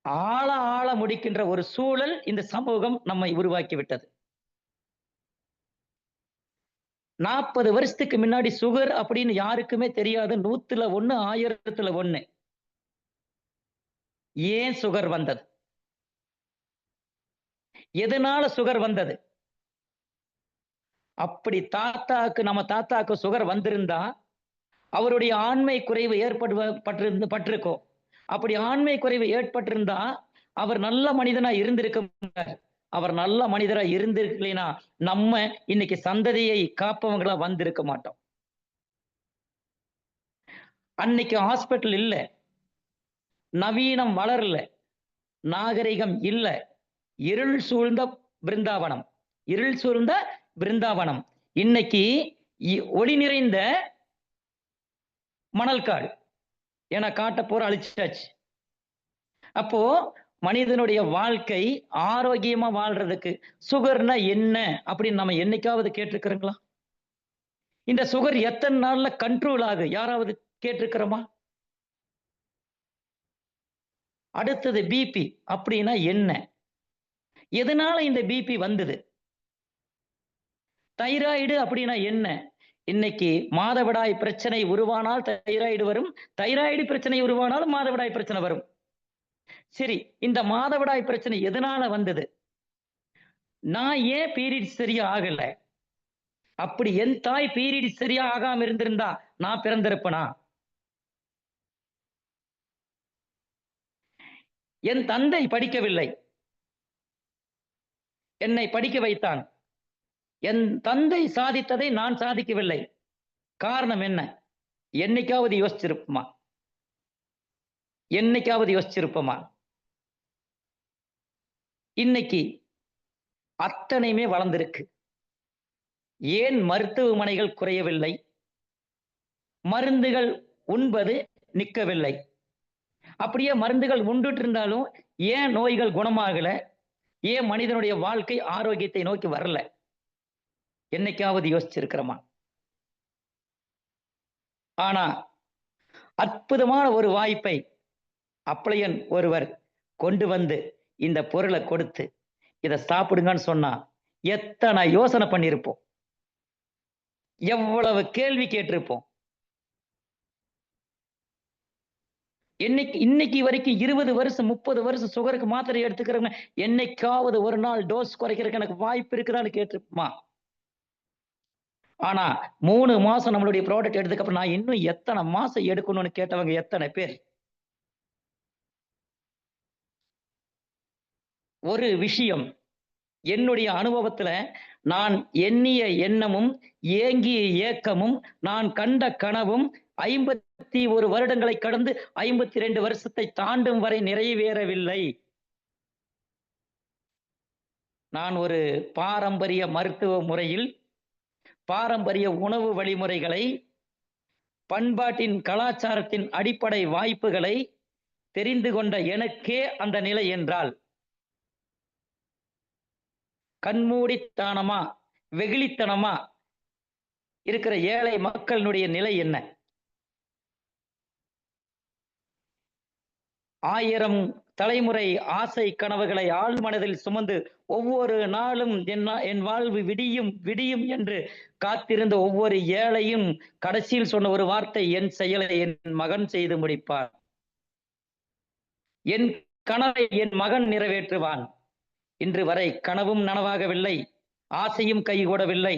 ஆழ ஆழ முடிக்கின்ற ஒரு சூழல் இந்த சமூகம் நம்மை உருவாக்கி விட்டது. 40 வருஷத்துக்கு முன்னாடி சுகர் அப்படின்னு யாருக்குமே தெரியாது. 100ல 1, 1000ல 1. ஏன் சுகர் வந்தது? எதனால சுகர் வந்தது? அப்படி நம்ம தாத்தாக்கு சுகர் வந்திருந்தா, அவருடைய ஆண்மை குறைவு பட்டிருக்கும். அப்படி ஆண்மை குறைவு ஏற்பட்டிருந்தா, அவர் நல்ல மனிதனா இருந்திருக்க மாட்டார். அவர் நல்ல மனிதரா இருந்திருக்கலைன்னா, நம்ம இன்னைக்கு சந்ததியை காப்பவங்களா வந்திருக்க மாட்டோம். அன்னைக்கு ஹாஸ்பிட்டல் இல்ல. நவீனம் வளரல. நாகரிகம் இல்ல. இருள் சூழ்ந்த பிருந்தாவனம். இருள் சூழ்ந்த பிருந்தாவனம். இன்னைக்கு ஒளி நிறைந்த மணல்காடு. ஏன்னா காட்ட பூரா அழிச்சாச்சு. அப்போ மனிதனுடைய வாழ்க்கை ஆரோக்கியமா வாழ்றதுக்கு சுகர்னா என்ன அப்படின்னு நம்ம என்னைக்காவது கேட்டிருக்கிறோங்களா? இந்த சுகர் எத்தனை நாள்ல கண்ட்ரோல் ஆகும் யாராவது கேட்டிருக்கிறோமா? அடுத்தது பிபி அப்படின்னா என்ன? எதனால இந்த பிபி வந்தது? தைராய்டு அப்படின்னா என்ன? இன்னைக்கு மாதவிடாய் பிரச்சனை உருவானால் தைராய்டு வரும். தைராய்டு பிரச்சனை உருவானாலும் மாதவிடாய் பிரச்சனை வரும். சரி, இந்த மாதவிடாய் பிரச்சனை எதனால வந்தது? நான் ஏன் பீரியட்ஸ் சரியா ஆகல? அப்படி என் தாய் பீரியட்ஸ் சரியா ஆகாம இருந்திருந்தா நான் பிறந்திருப்பனா? என் தந்தை படிக்கவில்லை. என்னை படிக்க வைத்தான். என் தந்தை சாதித்ததை நான் சாதிக்கவில்லை. காரணம் என்ன? என்னைக்காவது யோசிச்சிருப்போமா? என்னைக்காவது யோசிச்சிருப்போமா? இன்னைக்கு அத்தனையுமே வளர்ந்திருக்கு. ஏன் மருத்துவமனைகள் குறையவில்லை? மருந்துகள் உண்பது நிற்கவில்லை. அப்படியே மருந்துகள் உண்டுட்டு இருந்தாலும் ஏன் நோய்கள் குணமாகல? ஏன் மனிதனுடைய வாழ்க்கை ஆரோக்கியத்தை நோக்கி வரல? என்னைக்காவது யோசிச்சிருக்கிறோமா? ஆனா அற்புதமான ஒரு வாய்ப்பை அப்ளையன் ஒருவர் கொண்டு வந்து இந்த பொருளை கொடுத்து இதை சாப்பிடுங்கன்னு சொன்னா எத்தனை யோசனை பண்ணிருப்போம், எவ்வளவு கேள்வி கேட்டிருப்போம். இன்னைக்கு வரைக்கும் 20 வருஷம் 30 வருஷம் சுகருக்கு மாத்திரை எடுத்துக்கிறவங்க என்னைக்காவது ஒரு நாள் டோஸ் குறைக்கிறதுக்கு எனக்கு வாய்ப்பு இருக்குதான்னு கேட்டிருப்போமா? ஆனா 3 மாசம் நம்மளுடைய ப்ராடக்ட் எடுத்துக்கு அப்புறம் நான் இன்னும் எத்தனை மாசம் எடுக்கணும்னு கேட்டவங்க எத்தனை பேர்? ஒரு விஷயம் என்னுடைய அனுபவத்துல நான் எண்ணிய எண்ணமும் ஏங்கிய ஏக்கமும் நான் கண்ட கனவும் 51 வருடங்களை கடந்து 52 வருஷத்தை தாண்டும் வரை நிறைவேறவில்லை. நான் ஒரு பாரம்பரிய மருத்துவ முறையில் பாரம்பரிய உணவு வழிமுறைகளை பண்பாட்டின் கலாச்சாரத்தின் அடிப்படை வாய்ப்புகளை தெரிந்து கொண்ட எனக்கே அந்த நிலை என்றால் கண்மூடித்தனமா வெகுளித்தனமா இருக்கிற ஏழை மக்களுடைய நிலை என்ன? 1000 தலைமுறை ஆசை கனவுகளை ஆழ் மனதில் சுமந்து ஒவ்வொரு நாளும் என் வாழ்வு விடியும் விடியும் என்று காத்திருந்த ஒவ்வொரு ஏழையும் கடைசியில் சொன்ன ஒரு வார்த்தை, என் செயலை என் மகன் செய்து முடிப்பார், என் கனவை என் மகன் நிறைவேற்றுவான். இன்று வரை கனவும் நனவாகவில்லை, ஆசையும் கைகூடவில்லை,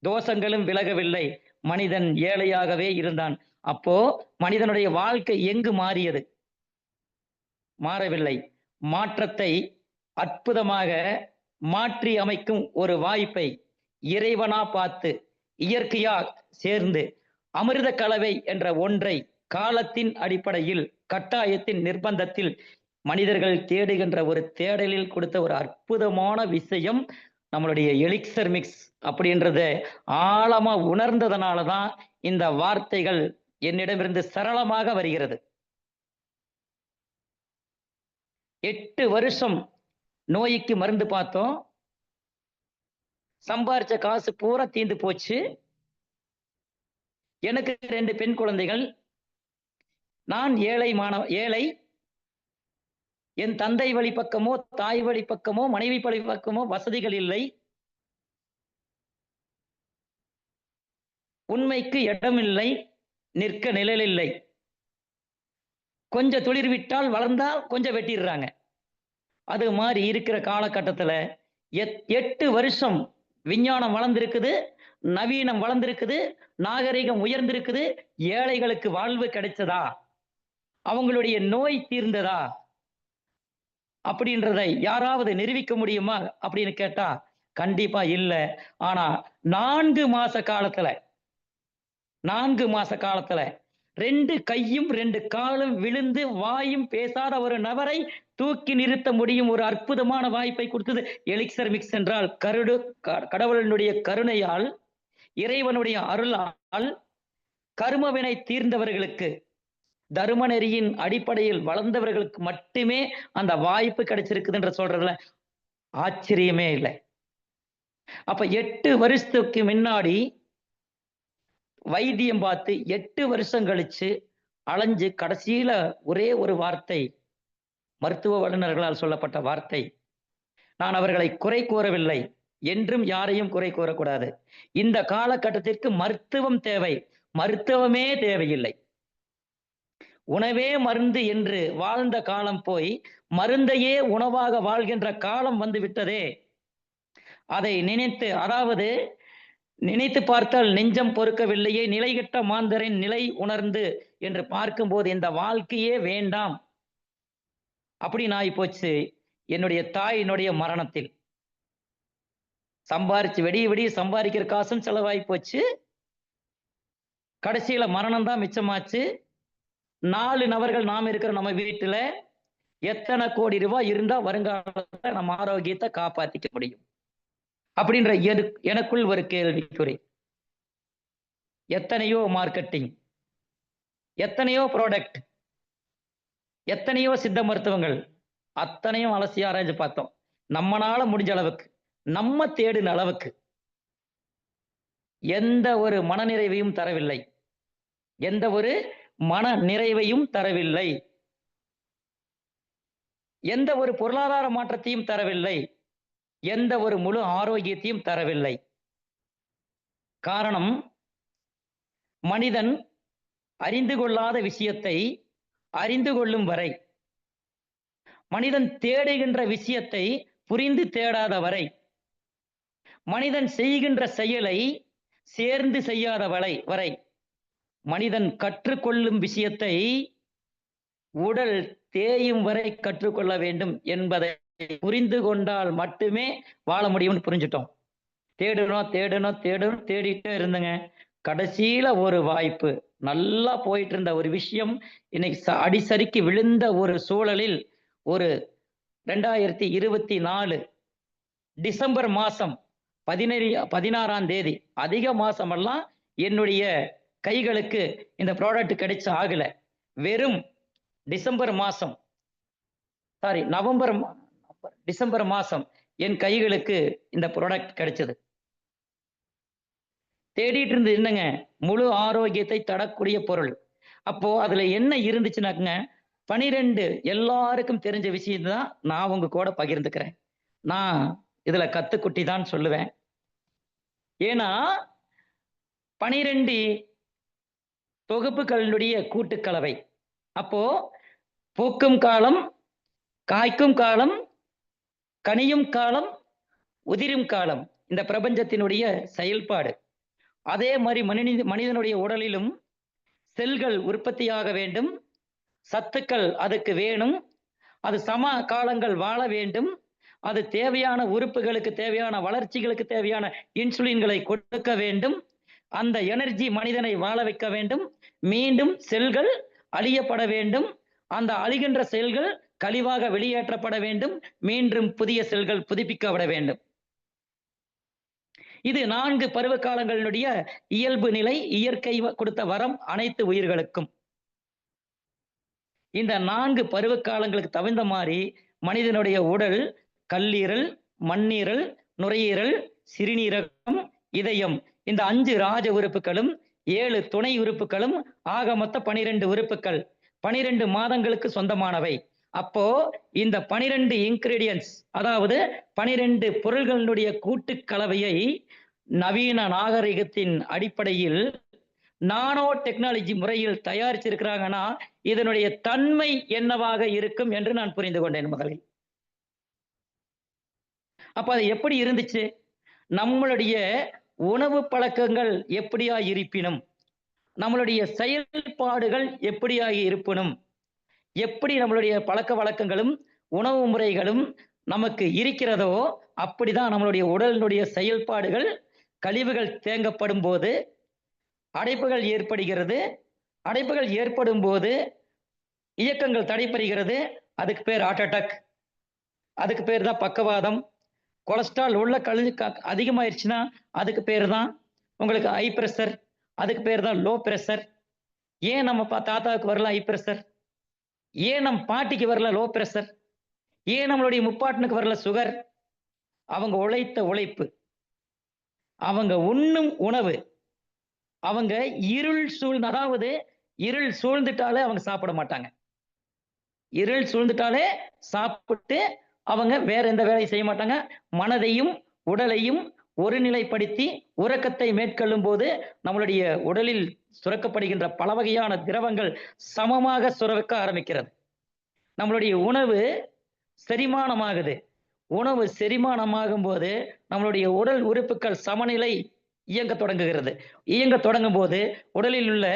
தோஷங்களும் விலகவில்லை. மனிதன் ஏழையாகவே இருந்தான். அப்போ மனிதனுடைய வாழ்க்கை எங்கு மாறியது? மாறவில்லை. மாற்றத்தை அற்புதமாக மாற்றி அமைக்கும் ஒரு வாய்ப்பை இறைவனா பார்த்து இயற்கையா சேர்ந்து அமிர்த கலவை என்ற ஒன்றை காலத்தின் அடிப்படையில் கட்டாயத்தின் நிர்பந்தத்தில் மனிதர்கள் தேடுகின்ற ஒரு தேடலில் கொடுத்த ஒரு அற்புதமான விஷயம் நம்மளுடைய எலிக்சர் மிக்ஸ் அப்படின்றத ஆழமா உணர்ந்ததனாலதான் இந்த வார்த்தைகள் என்னிடமிருந்து சரளமாக வருகிறது. 8 வருஷம் நோய்க்கு மருந்து பார்த்தோம். சம்பாரிச்ச காசு பூரா தீர்ந்து போச்சு. எனக்கு 2 பெண் குழந்தைகள். நான் ஏழை. என் தந்தை வழி பக்கமோ, தாய் வழி பக்கமோ, மனைவி வழி பக்கமோ வசதிகள் இல்லை. உண்மைக்கு இடமில்லை, நிற்க நிழலில்லை. கொஞ்சம் துளிர் விட்டால் வளர்ந்தா கொஞ்சம் வெட்டிடுறாங்க. அது மாதிரி இருக்கிற காலகட்டத்துல 8 வருஷம் விஞ்ஞானம் வளர்ந்திருக்குது, நவீனம் வளர்ந்திருக்குது, நாகரிகம் உயர்ந்திருக்குது. ஏழைகளுக்கு வாழ்வு கிடைச்சதா? அவங்களுடைய நோய் தீர்ந்ததா? அப்படின்றதை யாராவது நிரூபிக்க முடியுமா அப்படின்னு கேட்டா கண்டிப்பா இல்ல. ஆனா 4 மாச காலத்துல 2 கையும் 2 காலும் விழுந்து வாயும் பேசாத ஒரு நபரை தூக்கி நிறுத்த முடியும் ஒரு அற்புதமான வாய்ப்பை கொடுத்தது எலிக்சர் மிக்ஸ் என்றால் கடவுளினுடைய கருணையால், இறைவனுடைய அருளால் கர்மவினை தீர்ந்தவர்களுக்கு, தர்ம நெறியின் அடிப்படையில் வளர்ந்தவர்களுக்கு மட்டுமே அந்த வாய்ப்பு கிடைச்சிருக்குதுன்ற சொல்றதுல ஆச்சரியமே இல்லை. அப்ப 8 வருஷத்துக்கு முன்னாடி வைத்தியம் பார்த்து 8 வருஷம் கழிச்சு அலைஞ்சு கடைசியில ஒரே ஒரு வார்த்தை, மருத்துவ வல்லுநர்களால் சொல்லப்பட்ட வார்த்தை, நான் அவர்களை குறை கூறவில்லை, என்றும் யாரையும் குறை கூறக்கூடாது. இந்த காலகட்டத்திற்கு மருத்துவம் தேவை, மருத்துவமே தேவையில்லை. உணவே மருந்து என்று வாழ்ந்த காலம் போய் மருந்தையே உணவாக வாழ்கின்ற காலம் வந்து விட்டதே. அதை நினைத்து, அதாவது நினைத்து பார்த்தால் நெஞ்சம் பொறுக்கவில்லையே, நிலைகெட்ட மாந்தரின் நிலை உணர்ந்து என்று பார்க்கும்போது இந்த வாழ்க்கையே வேண்டாம் அப்படின்னு ஆகி போச்சு. என்னுடைய தாயினுடைய மரணத்தில் சம்பாரிச்சு விடிய சம்பாதிக்கிற காசும் செலவாகி போச்சு. கடைசியில மரணம் தான் மிச்சமாச்சு. 4 நபர்கள் நாம் இருக்கிற நம்ம வீட்டுல எத்தனை கோடி ரூபாய் இருந்தா வருங்காலத்துல நம்ம ஆரோக்கியத்தை காப்பாத்திக்க முடியும் அப்படின்ற எனக்குள் ஒரு கேள்விக்குறி. எத்தனையோ மார்க்கெட்டிங், எத்தனையோ ப்ராடக்ட், எத்தனையோ சித்த மருத்துவங்கள், அத்தனையும் அலசி ஆராய்ஞ்சு பார்த்தோம். நம்மனால முடிஞ்ச அளவுக்கு, நம்ம தேடின அளவுக்கு எந்த ஒரு மனநிறைவையும் தரவில்லை, எந்த ஒரு மன நிறைவையும் தரவில்லை, எந்த ஒரு பொருளாதார மாற்றத்தையும் தரவில்லை, எந்த ஒரு முழு ஆரோக்கியத்தையும் தரவில்லை. காரணம், மனிதன் அறிந்து கொள்ளாத விஷயத்தை அறிந்து கொள்ளும் வரை, மனிதன் தேடுகின்ற விஷயத்தை புரிந்து தேடாத வரை, மனிதன் செய்கின்ற செயலை சேர்ந்து செய்யாத வரை, மனிதன் கற்றுக்கொள்ளும் விஷயத்தை உடல் தேயும் வரை கற்றுக்கொள்ள வேண்டும் என்பதை புரிந்து கொண்டால் மட்டுமே வாழ முடியும்னு புரிஞ்சுட்டோம். தேடிட்டே இருந்தங்க. கடைசியில ஒரு வாய்ப்பு, நல்லா போயிட்டு இருந்த ஒரு விஷயம் இன்னைக்கு அடிசறுக்கி விழுந்த ஒரு சூழலில், ஒரு 2024 டிசம்பர் மாசம் 16ஆம் தேதி, அதிக மாசமெல்லாம் என்னுடைய கைகளுக்கு இந்த ப்ராடக்ட் கிடைச்ச ஆகல. வெறும் டிசம்பர் மாசம் என் கைகளுக்கு இந்த ப்ராடக்ட் கிடைச்சது. தேடிட்டு இருந்து என்னங்க, முழு ஆரோக்கியத்தை தரக்கூடிய பொருள். அப்போ அதுல என்ன இருந்துச்சுன்னாக்குங்க, 12 எல்லாருக்கும் தெரிஞ்ச விஷயம் தான் நான் உங்க கூட பகிர்ந்துக்கிறேன். நான் இதுல கத்துக்குட்டி தான் சொல்லுவேன். ஏன்னா 12 தொகுப்புகளுடைய கூட்டுக்கலவை. அப்போ பூக்கும் காலம், காய்க்கும் காலம், கனியும் காலம், உதிரும் காலம், இந்த பிரபஞ்சத்தினுடைய செயல்பாடு. அதே மாதிரி மனிதனுடைய உடலிலும் செல்கள் உற்பத்தியாக வேண்டும், சத்துக்கள் அதுக்கு வேணும், அது சம காலங்கள் வாழ வேண்டும், அது தேவையான உறுப்புகளுக்கு தேவையான வளர்ச்சிகளுக்கு தேவையான இன்சுலின்களை கொடுக்க வேண்டும், அந்த எனர்ஜி மனிதனை வாழ வைக்க வேண்டும், மீண்டும் செல்கள் அழியப்பட வேண்டும், அந்த அழிகின்ற செல்கள் கழிவாக வெளியேற்றப்பட வேண்டும், மீண்டும் புதிய செல்கள் புதுப்பிக்கப்பட வேண்டும். இது 4 பருவ காலங்களுடைய இயல்பு நிலை, இயற்கை கொடுத்த வரம் அனைத்து உயிர்களுக்கும். இந்த 4 பருவ காலங்களுக்கு தகுந்த மாதிரி மனிதனுடைய உடல், கல்லீரல், மண்ணீரல், நுரையீரல், சிறுநீரகம், இதயம், இந்த 5 ராஜ உறுப்புகளும் 7 துணை உறுப்புகளும் ஆக மொத்த 12 உறுப்புகள் 12 மாதங்களுக்கு சொந்தமானவை. அப்போ இந்த 12 இன்கிரீடியன்ஸ், அதாவது 12 பொருள்களுடைய கூட்டுக் கலவையை நவீன நாகரிகத்தின் அடிப்படையில் நானோ டெக்னாலஜி முறையில் தயாரிச்சிருக்கிறாங்கன்னா இதனுடைய தன்மை என்னவாக இருக்கும் என்று நான் புரிந்து கொண்டேன் முதலில். அப்ப அது எப்படி இருந்துச்சு? நம்மளுடைய உணவு பழக்கங்கள் எப்படியா இருப்பினும், நம்மளுடைய செயல்பாடுகள் எப்படியாக இருப்பினும், எப்படி நம்மளுடைய பழக்க வழக்கங்களும் உணவு முறைகளும் நமக்கு இருக்கிறதோ அப்படிதான் நம்மளுடைய உடலினுடைய செயல்பாடுகள். கழிவுகள் தேங்கப்படும் போது அடைப்புகள் ஏற்படுகிறது. அடைப்புகள் ஏற்படும் போது இயக்கங்கள் தடைபடுகிறது. அதுக்கு பேர் ஹார்ட் அட்டாக், அதுக்கு பேர் தான் பக்கவாதம். கொலஸ்ட்ரால் உள்ள அதிகமாயிருச்சுன்னா அதுக்கு பேர் தான் உங்களுக்கு ஹை பிரஷர், அதுக்கு பேர் தான் லோ பிரஷர். ஏன் நம்ம தாத்தாவுக்கு வரல ஹை பிரஷர்? ஏன் நம் பாட்டிக்கு வரல லோ பிரஷர்? ஏன் நம்மளுடைய முப்பாட்டனுக்கு வரல சுகர்? அவங்க உழைத்த உழைப்பு, அவங்க உண்ணும் உணவு, அவங்க அதாவது இருள் சூழ்ந்துட்டாலே அவங்க சாப்பிட மாட்டாங்க. இருள் சூழ்ந்துட்டாலே சாப்பிட்டு அவங்க வேற எந்த வேலையும் செய்ய மாட்டாங்க. மனதையும் உடலையும் ஒருநிலைப்படுத்தி உறக்கத்தை மேற்கொள்ளும் போது நம்மளுடைய உடலில் சுரக்கப்படுகின்ற பல வகையான திரவங்கள் சமமாக சுரக்க ஆரம்பிக்கிறது. நம்மளுடைய உணவு செரிமானமாகுது. உணவு செரிமானமாகும் போது நம்மளுடைய உடல் உறுப்புகள் சமநிலை இயங்க தொடங்குகிறது. இயங்க தொடங்கும் போது உடலில் உள்ள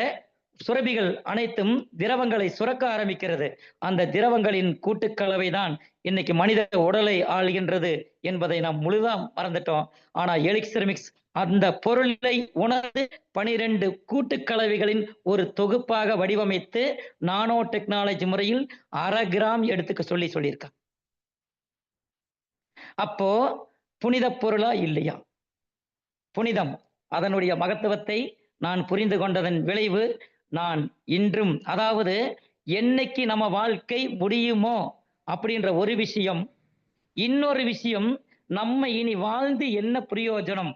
சுரபிகள் அனைத்தும் திரவங்களை சுரக்க ஆரம்பிக்கிறது. அந்த திரவங்களின் கூட்டுக்கலவை தான் இன்னைக்கு மனித உடலை ஆள்கின்றது என்பதை நாம் முழுதாக மறந்துட்டோம். ஆனா எலிக்சர் மிக்ஸ் அந்த பொருளை உணர்ந்து 12 கூட்டுக்கலவைகளின் ஒரு தொகுப்பாக வடிவமைத்து நானோ டெக்னாலஜி முறையில் 1/2 கிராம் எடுத்துக்க சொல்லியிருக்காங்க. அப்போ புனித பொருளா இல்லையா? புனிதம், அதனுடைய மகத்துவத்தை நான் புரிந்து கொண்டதன் விளைவு நான் இன்றும், அதாவது என்னைக்கு நம்ம வாழ்க்கை முடியுமோ அப்படின்ற ஒரு விஷயம், இன்னொரு விஷயம் நம்ம இனி வாழ்ந்து என்ன பிரயோஜனம்,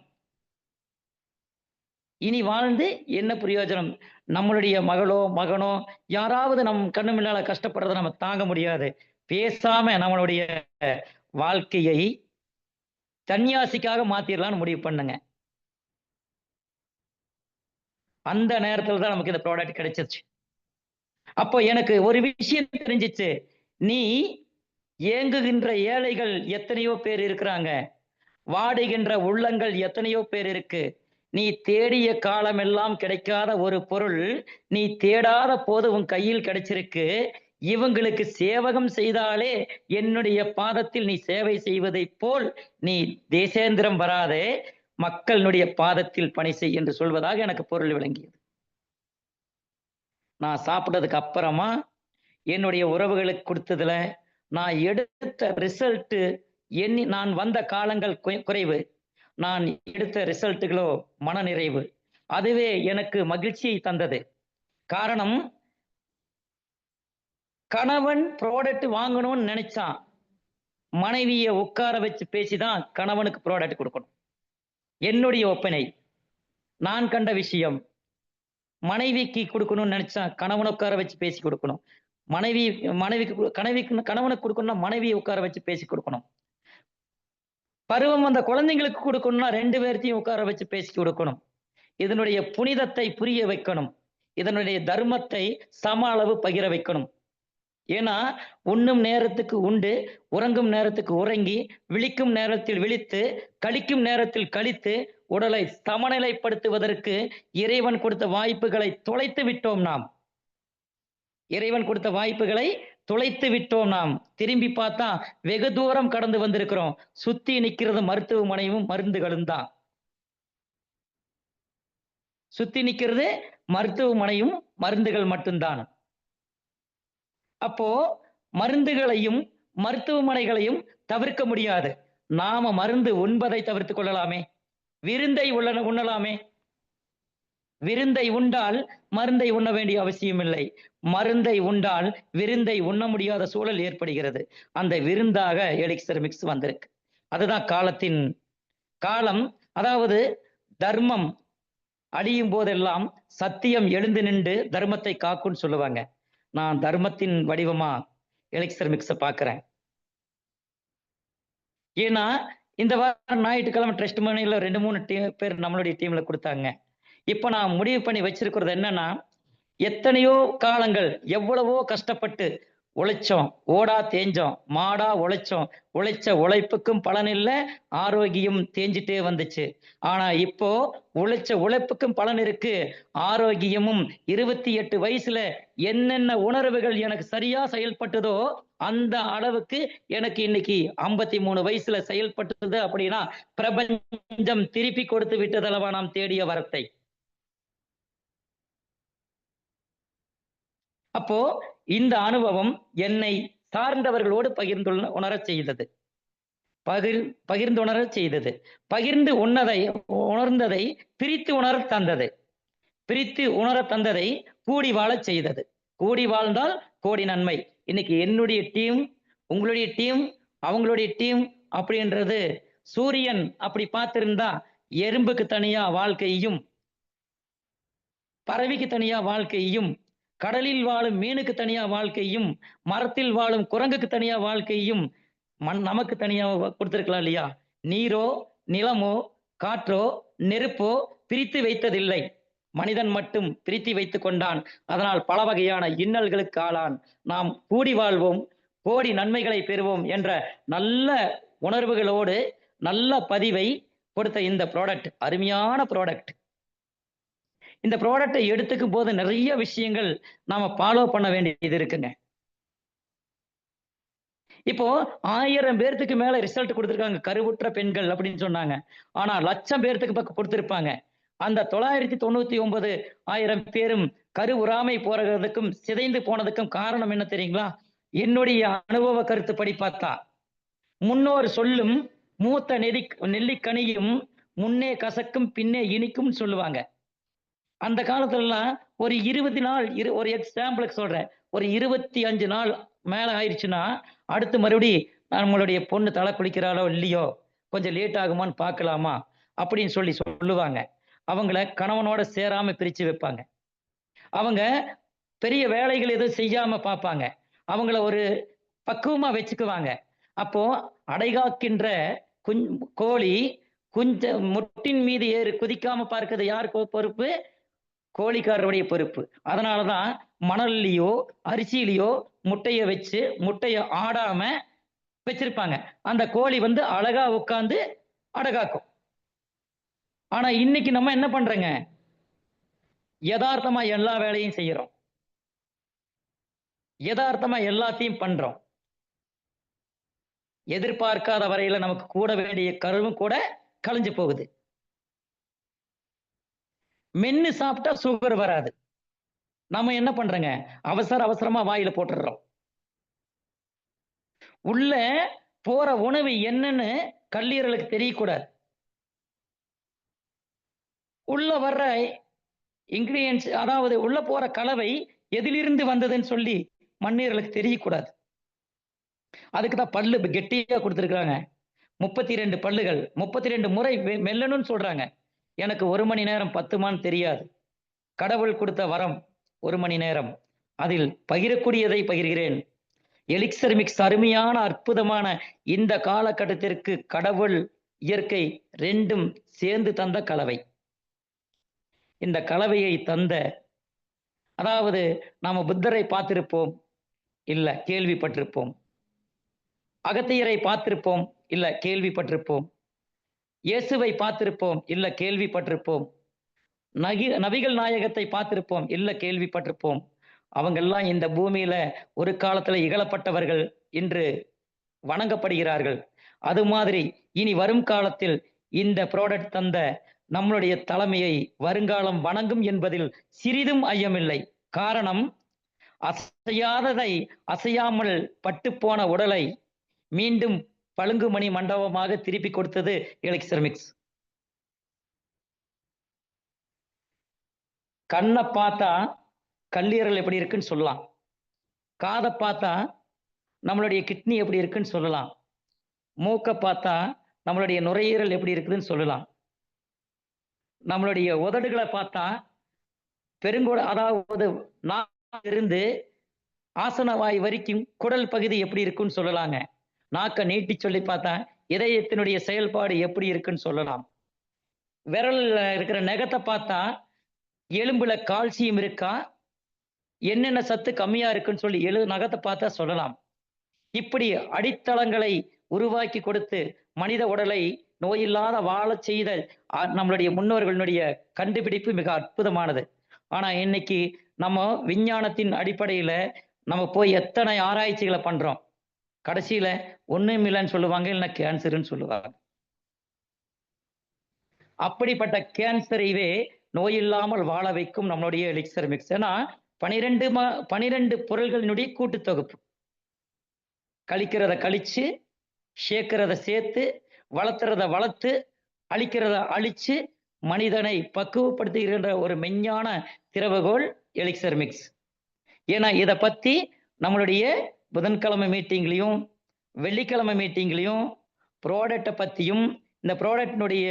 இனி வாழ்ந்து என்ன பிரயோஜனம். நம்மளுடைய மகளோ மகனோ யாராவது நம் கண்ணு முன்னால கஷ்டப்படுறதை நம்ம தாங்க முடியாது. பேசாம நம்மளுடைய வாழ்க்கையை சன்னியாசிக்காக மாத்திரலாம்னு முடிவு பண்ணுங்க. அந்த நேரத்துல தான் நமக்கு இந்த ப்ராடக்ட் கிடைச்சிருச்சு. அப்போ எனக்கு ஒரு விஷயம் தெரிஞ்சிச்சு, நீ ஏங்குகின்ற ஏழைகள் எத்தனையோ பேர் இருக்கிறாங்க, வாடுகின்ற உள்ளங்கள் எத்தனையோ பேர் இருக்கு. நீ தேடிய காலமெல்லாம் கிடைக்காத ஒரு பொருள் நீ தேடாத போது உன் கையில் கிடைச்சிருக்கு. இவங்களுக்கு சேவகம் செய்தாலே என்னுடைய பாதத்தில் நீ சேவை செய்வதை போல் நீ தேசேந்திரம் வராதே, மக்களுடைய பாதத்தில் பணி செய் என்று சொல்வதாக எனக்கு பொருள் விளங்கியது. நான் சாப்பிட்டதுக்கு அப்புறமா என்னுடைய உறவுகளுக்கு கொடுத்ததுல நான் எடுத்த ரிசல்ட் நான் வந்த காலங்கள் குறைவு, நான் எடுத்த ரிசல்ட்டுகளோ மனநிறைவு. அதுவே எனக்கு மகிழ்ச்சியை தந்தது. காரணம், கணவன் ப்ராடக்ட் வாங்கணும்னு நினைச்சான், மனைவியை உட்கார வச்சு பேசிதான் கணவனுக்கு ப்ராடக்ட் கொடுக்கணும். என்னுடைய ஒப்பனை, நான் கண்ட விஷயம். மனைவிக்கு கொடுக்கணும்னு நினைச்சா கணவனை உட்கார வச்சு பேசி கொடுக்கணும். கணவனுக்கு கொடுக்கணும்னா மனைவியை உட்கார வச்சு பேசி கொடுக்கணும். பருவம் அந்த குழந்தைங்களுக்கு கொடுக்கணும்னா 2 பேர்த்தையும் உட்கார வச்சு பேசி கொடுக்கணும். இதனுடைய புனிதத்தை புரிய வைக்கணும். இதனுடைய தர்மத்தை சம அளவு பகிர வைக்கணும். ஏன்னா உண்ணும் நேரத்துக்கு உண்டு, உறங்கும் நேரத்துக்கு உறங்கி, விழிக்கும் நேரத்தில் விழித்து, கழிக்கும் நேரத்தில் கழித்து உடலை சமநிலைப்படுத்துவதற்கு இறைவன் கொடுத்த வாய்ப்புகளை தொலைத்து விட்டோம் நாம். இறைவன் கொடுத்த வாய்ப்புகளை தொலைத்து விட்டோம் நாம். திரும்பி பார்த்தா வெகு தூரம் கடந்து வந்திருக்கிறோம். சுத்தி நிக்கிறது மருத்துவமனையும் மருந்துகளும் தான். சுத்தி நிக்கிறது மருத்துவமனையும் மருந்துகள் மட்டும்தான். அப்போ மருந்துகளையும் மருத்துவமனைகளையும் தவிர்க்க முடியாது. நாம மருந்து உண்பதை தவிர்த்து கொள்ளலாமே, விருந்தை உண்ணலாமே. விருந்தை உண்டால் மருந்தை உண்ண வேண்டிய அவசியம் இல்லை. மருந்தை உண்டால் விருந்தை உண்ண முடியாத சூழல் ஏற்படுகிறது. அந்த விருந்தாக எலிக்சர் மிக்ஸ் வந்திருக்கு. அதுதான் காலத்தின் காலம். அதாவது தர்மம் அழியும் போதெல்லாம் சத்தியம் எழுந்து நின்று தர்மத்தை காக்கும்னு சொல்லுவாங்க. நான் தர்மத்தின் வடிவமா எலிக்சர் மிக்ஸ பார்க்கிறேன். ஏன்னா, இந்த வாரம் ஞாயிற்றுக்கிழமை டெஸ்ட் மணில 2, 3 பேர் நம்மளுடைய டீம்ல குடுத்தாங்க. இப்ப நான் முடிவு பண்ணி வச்சிருக்கிறது என்னன்னா, எத்தனையோ காலங்கள் எவ்வளவோ கஷ்டப்பட்டு உழைச்சோம், ஓடா தேஞ்சோம், மாடா உழைச்சோம். உழைச்ச உழைப்புக்கும் பலன் இல்ல, ஆரோக்கியம் தேஞ்சிட்டே வந்துச்சு. ஆனா இப்போ உழைச்ச உழைப்புக்கும் பலன் இருக்கு. ஆரோக்கியமும் 28 வயசுல என்னென்ன உணர்வுகள் எனக்கு சரியா செயல்பட்டதோ, அந்த அளவுக்கு எனக்கு இன்னைக்கு 53 வயசுல செயல்பட்டது அப்படின்னா, பிரபஞ்சம் திருப்பி கொடுத்து விட்டதல்லவா நாம் தேடிய வரத்தை. அப்போ இந்த அனுபவம் என்னை சார்ந்தவர்களோடு உணரச் செய்தது. பகிர்ந்துணரச் செய்தது. பகிர்ந்து உணர்ந்ததை பிரித்து உணரத் தந்தது. பிரித்து உணரத் தந்ததை கூடி வாழச் செய்தது. கூடி வாழ்ந்தால் கோடி நன்மை. இன்னைக்கு என்னுடைய டீம், உங்களுடைய டீம், அவங்களுடைய டீம் அப்படின்றது சூரியன் அப்படி பார்த்திருந்தா எறும்புக்கு தனியா வாழ்க்கையும், பறவைக்கு தனியா வாழ்க்கையும், கடலில் வாழும் மீனுக்கு தனியா வாழ்க்கையும், மரத்தில் வாழும் குரங்குக்கு தனியா வாழ்க்கையும், நமக்கு தனியா கொடுத்திருக்கலாம் இல்லையா? நீரோ, நிலமோ, காற்றோ, நெருப்போ பிரித்து வைத்ததில்லை. மனிதன் மட்டும் பிரித்து வைத்துக் கொண்டான். அதனால் பல வகையான இன்னல்களுக்கு ஆளான். நாம் கூடி வாழ்வோம், கோடி நன்மைகளை பெறுவோம் என்ற நல்ல உணர்வுகளோடு நல்ல பதிவை கொடுத்த இந்த ப்ராடக்ட் அருமையான ப்ராடக்ட். இந்த ப்ராடக்டை எடுத்துக்கும் போது நிறைய விஷயங்கள் நாம ஃபாலோ பண்ண வேண்டியது இருக்குங்க. இப்போ 1000 பேர்த்துக்கு மேல ரிசல்ட் கொடுத்திருக்காங்க கருவுற்ற பெண்கள் அப்படின்னு சொன்னாங்க. ஆனா லட்சம் பேர்த்துக்கு பக்கம் கொடுத்திருப்பாங்க. அந்த 999,000 பேரும் கருவுறாமை போறதுக்கும் சிதைந்து போனதுக்கும் காரணம் என்ன தெரியுங்களா? என்னுடைய அனுபவ கருத்துப்படி பார்த்தா, முன்னோர் சொல்லும் மூத்த நெல்லிக்கனியும் முன்னே கசக்கும் பின்னே இனிக்கும் சொல்லுவாங்க. அந்த காலத்துலலாம் ஒரு 20 நாள் ஒரு எக்ஸாம்பிளுக்கு சொல்றேன். ஒரு 25 நாள் மேல ஆயிருச்சுன்னா, அடுத்து மறுபடி நம்மளுடைய பொண்ணு தலை குளிக்கிறாளோ இல்லையோ, கொஞ்சம் லேட் ஆகுமான்னு பார்க்கலாமா? அப்படின்னு சொல்லுவாங்க. அவங்கள கணவனோட சேராம பிரிச்சு வைப்பாங்க. அவங்க பெரிய வேலைகள் எதுவும் செய்யாம பார்ப்பாங்க. அவங்கள ஒரு பக்குவமா வச்சுக்குவாங்க. அப்போ அடைகாக்கின்ற கோழி முட்டின் மீது ஏறி குதிக்காம பார்க்கிறது யார் பொறுப்பு? கோழிக்காரருடைய பொறுப்பு. அதனாலதான் மணல்லையோ அரிசியிலையோ முட்டைய வச்சு முட்டைய ஆடாம வச்சிருப்பாங்க. அந்த கோழி அழகா உட்கார்ந்து அடகாக்கும். ஆனா இன்னைக்கு நம்ம என்ன பண்றோங்க? யதார்த்தமா எல்லா வேலையும் செய்யறோம். யதார்த்தமா எல்லாத்தையும் பண்றோம். எதிர்பார்க்காத வரையில நமக்கு கூட வேண்டிய கருவும் கூட கலைஞ்சு போகுது. மென்னு சாப்பிட்டா சுகர் வராது. நம்ம என்ன பண்றோங்க? அவசரமா வாயில போட்டுடுறோம். உள்ள போற உணவு என்னன்னு கல்லீரலுக்கு தெரியக்கூடாது. உள்ள வர்ற இன்கிரியன்ஸ், அதாவது உள்ள போற கலவை எதிலிருந்து வந்ததுன்னு சொல்லி மண்ணீரலுக்கு தெரியக்கூடாது. அதுக்குதான் பல்லு கெட்டியா கொடுத்திருக்காங்க. 32 பல்லுகள் 32 முறை மெல்லணும்னு சொல்றாங்க. எனக்கு 1 மணி நேரம் 10 தெரியாது. கடவுள் கொடுத்த வரம் 1 மணி நேரம். அதில் பகிரக்கூடியதை பகிர்கிறேன். எலிக்சர் மிக்ஸ் அருமையான அற்புதமான இந்த காலகட்டத்திற்கு கடவுள் இயற்கை 2ம் சேர்ந்து தந்த கலவை. இந்த கலவையை தந்த, அதாவது நாம புத்தரை பார்த்திருப்போம், இல்ல கேள்விப்பட்டிருப்போம். அகத்தியரை பார்த்திருப்போம், இல்ல கேள்விப்பட்டிருப்போம். இயேசுவை பார்த்திருப்போம், இல்ல கேள்விப்பட்டிருப்போம். நபிகள் நாயகத்தை பார்த்திருப்போம், இல்ல கேள்விப்பட்டிருப்போம். அவங்கெல்லாம் இந்த பூமியில ஒரு காலத்துல இகழப்பட்டவர்கள், இன்று வணங்கப்படுகிறார்கள். அது மாதிரி இனி வரும் காலத்தில் இந்த ப்ராடக்ட் தந்த நம்மளுடைய தலைமையை வருங்காலம் வணங்கும் என்பதில் சிறிதும் ஐயமில்லை. காரணம், அசையாததை அசையாமல் பட்டுப்போன உடலை மீண்டும் பழுங்குமணி மண்டபமாக திருப்பி கொடுத்தது எலிக்சர் மிக்ஸ். கண்ணை பார்த்தா கல்லீரல் எப்படி இருக்குன்னு சொல்லலாம். காதை பார்த்தா நம்மளுடைய கிட்னி எப்படி இருக்குன்னு சொல்லலாம். மூக்கை பார்த்தா நம்மளுடைய நுரையீரல் எப்படி இருக்குதுன்னு சொல்லலாம். நம்மளுடைய உதடுகளை பார்த்தா அதாவது இருந்து ஆசனவாய் வரைக்கும் குடல் பகுதி எப்படி இருக்குன்னு சொல்லலாங்க. நாக்க நீட்டி சொல்லி பார்த்தா இதயத்தினுடைய செயல்பாடு எப்படி இருக்குன்னு சொல்லலாம். விரல்ல இருக்கிற நகத்தை பார்த்தா எலும்புல கால்சியம் இருக்கா, என்னென்ன சத்து கம்மியா இருக்குன்னு சொல்லி நகத்தை பார்த்தா சொல்லலாம். இப்படி அடித்தளங்களை உருவாக்கி கொடுத்து மனித உடலை நோயில்லாத வாழச் செய்த நம்மளுடைய முன்னோர்களுடைய கண்டுபிடிப்பு மிக அற்புதமானது. ஆனா இன்னைக்கு நம்ம விஞ்ஞானத்தின் அடிப்படையில நம்ம போய் எத்தனை ஆராய்ச்சிகளை பண்றோம். கடைசியில ஒண்ணும் இல்லைன்னு சொல்லுவாங்க, இல்லைன்னா கேன்சர்ன்னு சொல்லுவாங்க. அப்படிப்பட்ட கேன்சரைவே நோயில்லாமல் வாழ வைக்கும் நம்மளுடைய எலிக்சர் மிக்ஸ். ஏன்னா 12 பொருள்களினுடைய கூட்டு தொகுப்பு. கழிக்கிறத கழிச்சு, சேர்க்கிறத சேர்த்து, வளர்த்துறத வளர்த்து, அழிக்கிறத அழிச்சு, மனிதனை பக்குவப்படுத்துகின்ற ஒரு மெஞ்ஞான திறவுகோல் எலிக்சர் மிக்ஸ். ஏன்னா இதை பத்தி நம்மளுடைய புதன்கிழமை மீட்டிங்லையும் வெள்ளிக்கிழமை மீட்டிங்லையும் ப்ராடக்டை பத்தியும் இந்த ப்ராடக்டினுடைய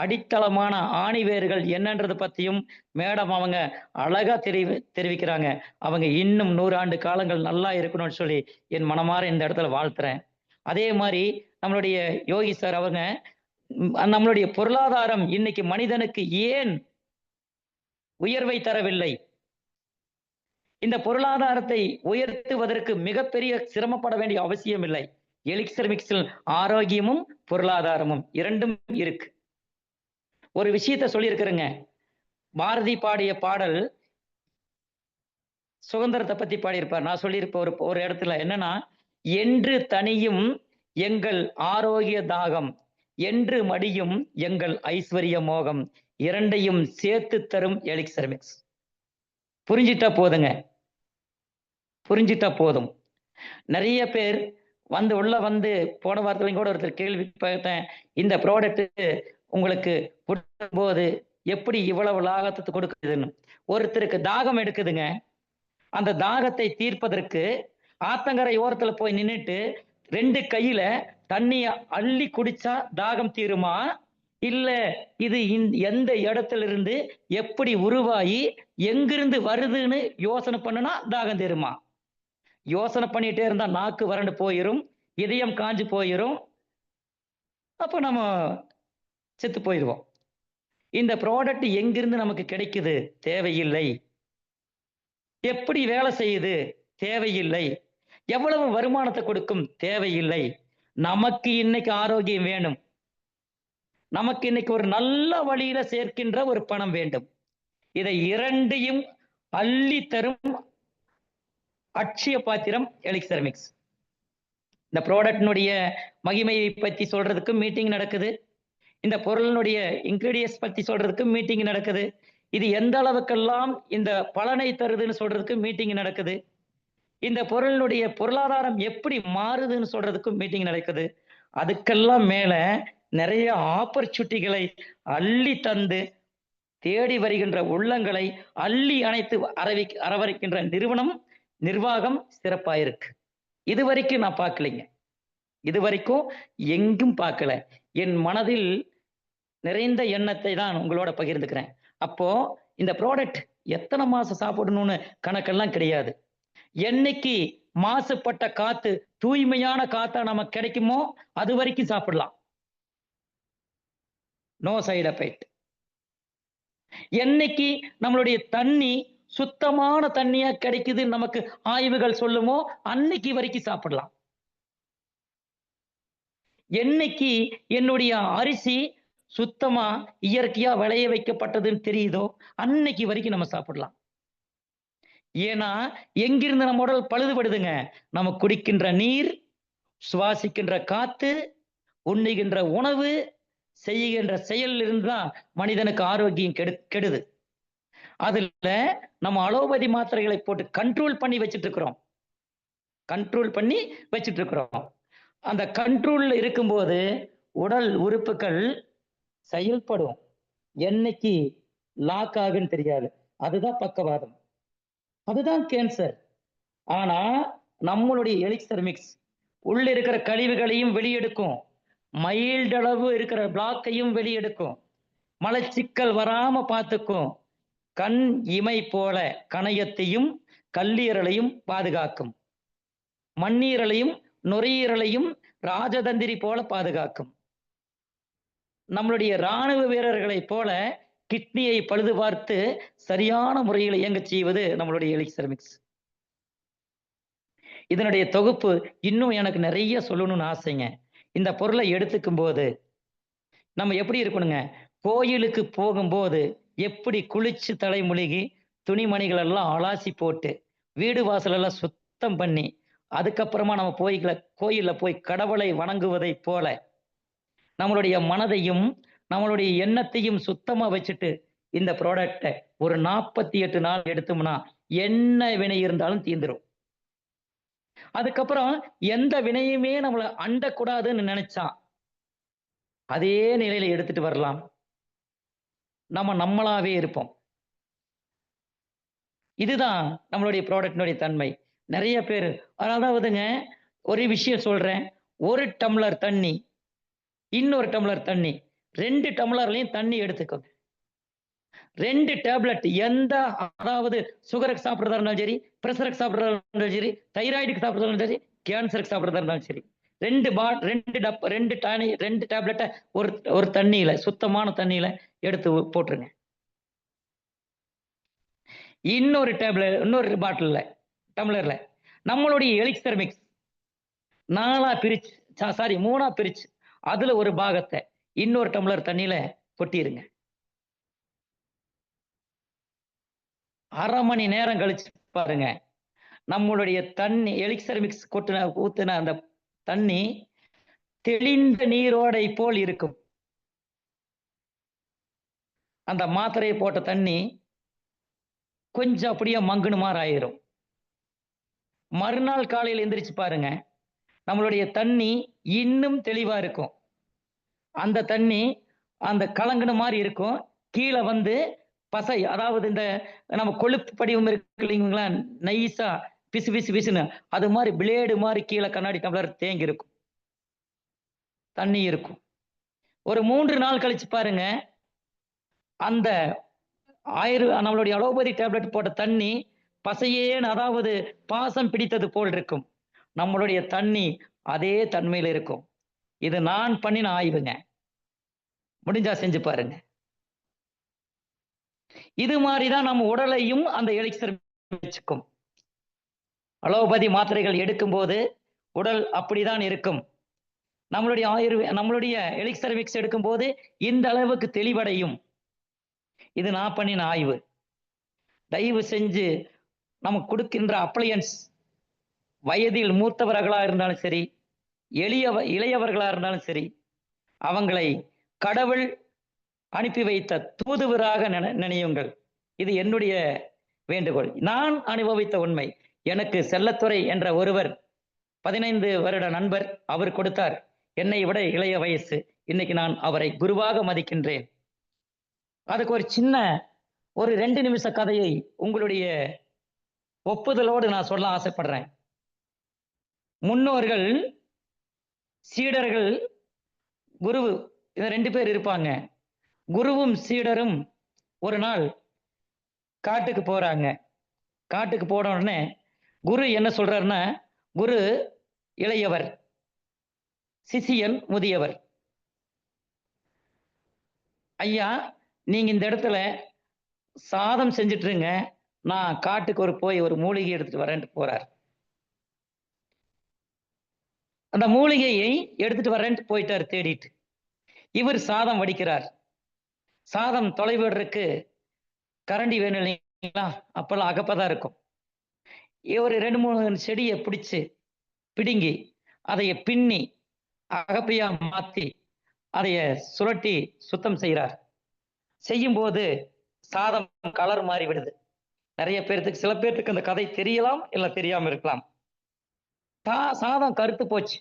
அடித்தளமான ஆணிவேர்கள் என்னன்றதை பத்தியும் மேடம் அவங்க அழகா தெரிவிக்கிறாங்க. அவங்க இன்னும் 100 ஆண்டு காலங்கள் நல்லா இருக்கணும்னு சொல்லி என் மனமாற இந்த இடத்துல வாழ்த்துறேன். அதே மாதிரி நம்மளுடைய யோகி சார் அவங்க நம்மளுடைய பொருளாதாரம் இன்னைக்கு மனிதனுக்கு ஏன் உயர்வை தரவில்லை, இந்த பொருளாதாரத்தை உயர்த்துவதற்கு மிகப்பெரிய சிரமப்பட வேண்டிய அவசியம் இல்லை. எலிக்சர் மிக்ஸில் ஆரோக்கியமும் பொருளாதாரமும் இரண்டும் இருக்கு. ஒரு விஷயத்த சொல்லியிருக்கிறேங்க. பாரதி பாடிய பாடல் சுதந்திரத்தை பத்தி பாடியிருப்பார். நான் சொல்லியிருப்ப ஒரு இடத்துல என்னன்னா, என்று தனியும் எங்கள் ஆரோக்கிய தாகம், என்று மடியும் எங்கள் ஐஸ்வர்ய மோகம், இரண்டையும் சேர்த்து தரும் எலிக்சர் மிக்ஸ். புரிஞ்சிட்டா போதுங்க, புரிஞ்சிட்டா போதும். நிறைய பேர் உள்ள வந்து போன வாரத்துலையும் கூட ஒருத்தர் கேள்வி பார்த்தேன், இந்த ப்ராடக்ட் உங்களுக்கு போது எப்படி இவ்வளவு லாபத்தை கொடுக்குதுன்னு. ஒருத்தருக்கு தாகம் எடுக்குதுங்க. அந்த தாகத்தை தீர்ப்பதற்கு ஆத்தங்கரை ஓரத்துல போய் நின்னுட்டு 2 கையில தண்ணிய அள்ளி குடிச்சா தாகம் தீருமா, இல்ல இது எந்த இடத்துல இருந்து எப்படி உருவாகி எங்கிருந்து வருதுன்னு யோசனை பண்ணுனா தாகம் தீருமா? யோசனை பண்ணிட்டே இருந்தா நாக்கு வறண்டு போயிரும், இதயம் காஞ்சு போயிரும், அப்ப நம்ம செத்து போயிடுவோம். இந்த ப்ராடக்ட் எங்கிருந்து நமக்கு கிடைக்குது தேவையில்லை, எப்படி வேலை செய்யுது தேவையில்லை, எவ்வளவு வருமானத்தை கொடுக்கும் தேவையில்லை. நமக்கு இன்னைக்கு ஆரோக்கியம் வேணும், நமக்கு இன்னைக்கு ஒரு நல்ல வழியில சேர்க்கின்ற ஒரு பணம் வேண்டும். இதை இரண்டையும் அள்ளி தரும் அட்சய பாத்திரம் எலிக்சர் மிக்ஸ். இந்த ப்ராடக்டினுடைய மகிமையை பத்தி சொல்றதுக்கு மீட்டிங் நடக்குது, இந்த பொருளினுடைய இன்கிரீடியன்ஸ் பத்தி சொல்றதுக்கு மீட்டிங் நடக்குது, இது எந்த அளவுக்கெல்லாம் இந்த பலனை தருதுன்னு சொல்றதுக்கு மீட்டிங் நடக்குது, இந்த பொருளினுடைய பொருளாதாரம் எப்படி மாறுதுன்னு சொல்றதுக்கு மீட்டிங் நடக்குது. அதுக்கெல்லாம் மேல நிறைய ஆப்பர்ச்சுனிட்டிகளை அள்ளி தந்து தேடி வருகின்ற உள்ளங்களை அள்ளி அணைத்து அரவணைக்கின்ற நிர்வாகம் சிறப்பாயிருக்கு. இதுவரைக்கும் நான் பார்க்கலைங்க, இதுவரைக்கும் எங்கும் பார்க்கல. என் மனதில் நிறைந்த எண்ணத்தை தான் உங்களோட பகிர்ந்துக்கிறேன். அப்போ இந்த ப்ராடக்ட் எத்தனை மாசம் சாப்பிடணும்னு கணக்கெல்லாம் கிடையாது. என்னைக்கு மாசுபட்ட காத்து தூய்மையான காத்தா நமக்கு கிடைக்குமோ அது வரைக்கும் சாப்பிடலாம், நோ சைடு எஃபெக்ட். என்னைக்கு நம்மளுடைய தண்ணி சுத்தமான தண்ணியா கிடைக்குது நமக்கு ஆய்வுகள் சொல்லுமோ அன்னைக்கு வரைக்கும் சாப்பிடலாம். என்னைக்கு என்னுடைய அரிசி சுத்தமா இயற்கையா விளைய வைக்கப்பட்டதுன்னு தெரியுதோ அன்னைக்கு வரைக்கும் நம்ம சாப்பிடலாம். ஏன்னா எங்கிருந்து நம்ம உடல் பழுதுபடுதுங்க, நம்ம குடிக்கின்ற நீர், சுவாசிக்கின்ற காத்து, உண்ணுகின்ற உணவு, செய்கின்ற செயல் இருந்துதான் மனிதனுக்கு ஆரோக்கியம் கெடுது. அதுல நம்ம அலோபதி மாத்திரைகளை போட்டு கண்ட்ரோல் பண்ணி வச்சிட்டு இருக்கிறோம். அந்த கண்ட்ரோல்ல இருக்கும்போது உடல் உறுப்புகள் செயல்படும், என்னைக்கு லாக் ஆகுன்னு தெரியாது. அதுதான் பக்கவாதம், அதுதான் கேன்சர். ஆனா நம்மளுடைய எலிக்சர் மிக்ஸ் உள்ள இருக்கிற கழிவுகளையும் வெளியெடுக்கும், மைல்டு அளவு இருக்கிற பிளாக்கையும் வெளியெடுக்கும், மலச்சிக்கல் வராம பார்த்துக்கும், கண் இமை போல கணையத்தையும் கல்லீரலையும் பாதுகாக்கும். மண்ணீரலையும் நுரையீரலையும் ராஜதந்திரி போல பாதுகாக்கும். நம்மளுடைய ராணுவ வீரர்களைப் போல கிட்னியை பழுது பார்த்து சரியான முறையில் இயங்கச் செய்வது நம்மளுடைய எலிக்சர் மிக்ஸ். இதனுடைய தொகுப்பு இன்னும் எனக்கு நிறைய சொல்லணும்னு ஆசைங்க. இந்த பொருளை எடுத்துக்கும் போது நம்ம எப்படி இருக்கணுங்க, கோயிலுக்கு போகும்போது எப்படி குளிச்சு தலைமுழுகி துணிமணிகள் எல்லாம் அலாசி போட்டு வீடு வாசல் எல்லாம் சுத்தம் பண்ணி அதுக்கப்புறமா நம்ம கோயில்ல போய் கடவுளை வணங்குவதைப் போல நம்மளுடைய மனதையும் நம்மளுடைய எண்ணத்தையும் சுத்தமா வச்சுட்டு இந்த ப்ராடக்டை ஒரு 48 நாள் எடுத்தோம்னா என்ன வினை இருந்தாலும் தீந்துரும். அதுக்கப்புறம் எந்த வினையுமே நம்மளை அண்டக்கூடாதுன்னு நினைச்சா அதே நிலையில எடுத்துட்டு வரலாம். நம்மளாவே இருப்போம். இதுதான் நம்மளுடைய ப்ராடக்டினுடைய தன்மை. நிறைய பேர் அதாவதுங்க ஒரு விஷயம் சொல்றேன். ஒரு டம்ளர் தண்ணி, இன்னொரு டம்ளர் தண்ணி, 2 டம்ளர்லையும் தண்ணி எடுத்துக்கோங்க. 2 டேப்லெட் அதாவது சுகருக்கு சாப்பிட்றதா இருந்தாலும் சரி, பிரஷருக்கு சாப்பிட்றதா இருந்தாலும் சரி, தைராய்டுக்கு சாப்பிட்றதா இருந்தாலும் சரி, கேன்சருக்கு சாப்பிட்றதா இருந்தாலும் சரி, 2 டேப்லெட்டை ஒரு தண்ணியில, சுத்தமான தண்ணியில எடுத்து போட்டுருங்க. இன்னொரு டம்ளர்ல நம்மளுடைய எலிக்சர் மிக்ஸ் 3ஆ பிரிச்சு அதுல ஒரு பாகத்தை இன்னொரு டம்ளர் தண்ணியில கொட்டிருங்க. அரை மணி நேரம் கழிச்சு பாருங்க, நம்மளுடைய தண்ணி எலிக்சர் மிக்ஸ் ஊத்துன அந்த தண்ணி தெளிந்த நீரோடை போல் இருக்கும். அந்த மாத்திரையை போட்ட தண்ணி கொஞ்சம் அப்படியே மங்குன மாதிரி ஆயிரும். மறுநாள் காலையில் எந்திரிச்சு பாருங்க, நம்மளுடைய தண்ணி இன்னும் தெளிவா இருக்கும். அந்த தண்ணி அந்த கலங்குன மாதிரி இருக்கும். கீழே வந்து பசை, அதாவது இந்த நம்ம கொழுப்பு படிவம் இருக்கு இல்லைங்களா, நைஸா பிசு பிசு பிசுன்னு அது மாதிரி பிளேடு மாதிரி கீழே கண்ணாடி டம்ளர் தேங்கி இருக்கும், தண்ணி இருக்கும். ஒரு 3 நாள் கழிச்சு பாருங்க, அந்த நம்மளுடைய அலோபதி டேப்லெட் போட்ட தண்ணி பசையேன்னு, அதாவது பாசம் பிடித்தது போல் இருக்கும். நம்மளுடைய தண்ணி அதே தன்மையில் இருக்கும். இது நான் பண்ணின ஆய்வுங்க. முடிஞ்சா செஞ்சு பாருங்க. இது மாதிரிதான் நம்ம உடலையும் அந்த எலிக்சர் வச்சுக்கும். அலோபதி மாத்திரைகள் எடுக்கும் போது உடல் அப்படிதான் இருக்கும். நம்மளுடைய எலிக்சர் மிக்ஸ் எடுக்கும் போது இந்த அளவுக்கு தெளிவடையும். இது நான் பண்ணின ஆய்வு. தயவு செஞ்சு நமக்கு கொடுக்கின்ற அப்ளையன்ஸ் வயதில் மூத்தவர்களா இருந்தாலும் சரி, இளையவர்களா இருந்தாலும் சரி, அவங்களை கடவுள் அனுப்பி வைத்த தூதுவராக நினையுங்கள். இது என்னுடைய வேண்டுகோள். நான் அனுபவித்த உண்மை. எனக்கு செல்லத்துறை என்ற ஒருவர் 15 வருட நண்பர், அவர் கொடுத்தார். என்னை விட இளைய வயசு. இன்னைக்கு நான் அவரை குருவாக மதிக்கின்றேன். அதுக்கு ஒரு 2 நிமிஷ கதையை உங்களுடைய ஒப்புதலோடு நான் சொல்ல ஆசைப்படுறேன். முன்னோர்கள், சீடர்கள், குரு, இந்த 2 பேர் இருப்பாங்க. குருவும் சீடரும் ஒரு நாள் காட்டுக்கு போறாங்க. காட்டுக்கு போன உடனே குரு என்ன சொல்றாருன்னா, குரு இளையவர், சிஷியன் முதியவர். ஐயா, நீங்க இந்த இடத்துல சாதம் செஞ்சிட்டுருங்க, நான் காட்டுக்கு போய் ஒரு மூலிகை எடுத்துட்டு வரேன்ட்டு போறார். அந்த மூலிகையை எடுத்துட்டு வரேன்ட்டு போயிட்டார் தேடிட்டு. இவர் சாதம் வடிக்கிறார். சாதம் தொலைவிடுறதுக்கு கரண்டி வேணும் இல்லைங்களா, அப்பெல்லாம் அகப்பதான் இருக்கும். ஒரு 2-3 செடியை பிடுங்கி அதைய பின்னி அகப்பையா மாத்தி அதைய சுழட்டி சுத்தம் செய்கிறார். செய்யும் போது சாதம் கலர் மாறி விடுது. சில பேர்த்துக்கு அந்த கதை தெரியலாம், இல்ல தெரியாம இருக்கலாம். சாதம் கருத்து போச்சு.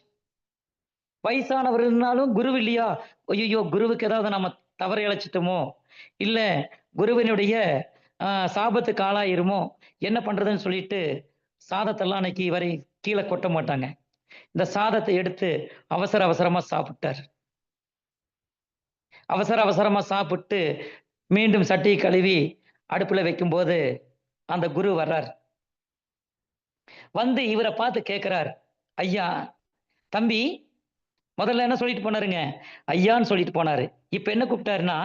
வயசானவர் இருந்தாலும் குரு இல்லையா, ஐயோ குருவுக்கு ஏதாவது நம்ம தவறு இழைச்சிட்டோமோ, இல்ல குருவினுடைய சாபத்துக்கு ஆளாயிருமோ, என்ன பண்றதுன்னு சொல்லிட்டு சாதத்தெல்லாம் அன்னைக்கு வரை கீழே கொட்ட மாட்டாங்க. இந்த சாதத்தை எடுத்து அவசரமா சாப்பிட்டார். அவசரமா சாப்பிட்டு மீண்டும் சட்டியை கழுவி அடுப்புல வைக்கும்போது அந்த குரு வர்றார். வந்து இவரை பார்த்து கேட்கிறார், ஐயா தம்பி, முதல்ல என்ன சொல்லிட்டு போனாருங்க, ஐயான்னு சொல்லிட்டு போனாரு. இப்ப என்ன கூப்பிட்டாருன்னா,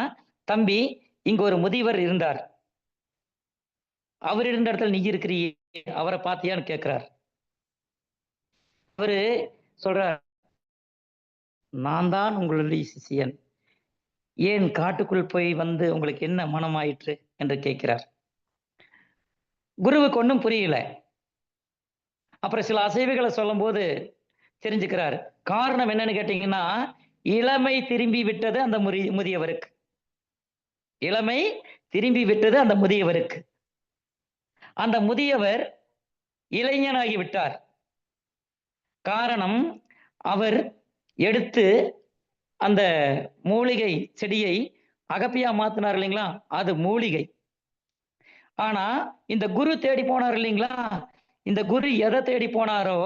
தம்பி இங்க ஒரு முதியவர் இருந்தார், அவர் இருந்த இடத்துல நீ இருக்கிறியே, அவரை பார்த்தியான்னு கேட்கிறார். அவரு சொல்றார், நான் தான் உங்களுடைய சிஷியன், ஏன் காட்டுக்குள் போய் வந்து உங்களுக்கு என்ன மனமாயிற்று என்று கேட்கிறார். குருவுக்கு ஒன்றும் புரியல. அப்புறம் சில அசைவுகளை சொல்லும் போது தெரிஞ்சுக்கிறார். காரணம் என்னன்னு கேட்டீங்கன்னா, இளமை திரும்பி விட்டது அந்த முதியவருக்கு. இளமை திரும்பி விட்டது அந்த முதியவருக்கு. அந்த முதியவர் இளைஞனாகி விட்டார். காரணம், அவர் எடுத்து அந்த மூலிகை செடியை அகப்பியா மாத்தினார் இல்லைங்களா, அது மூலிகை. ஆனா இந்த குரு தேடி போனார் இல்லைங்களா, இந்த குரு எதை தேடி போனாரோ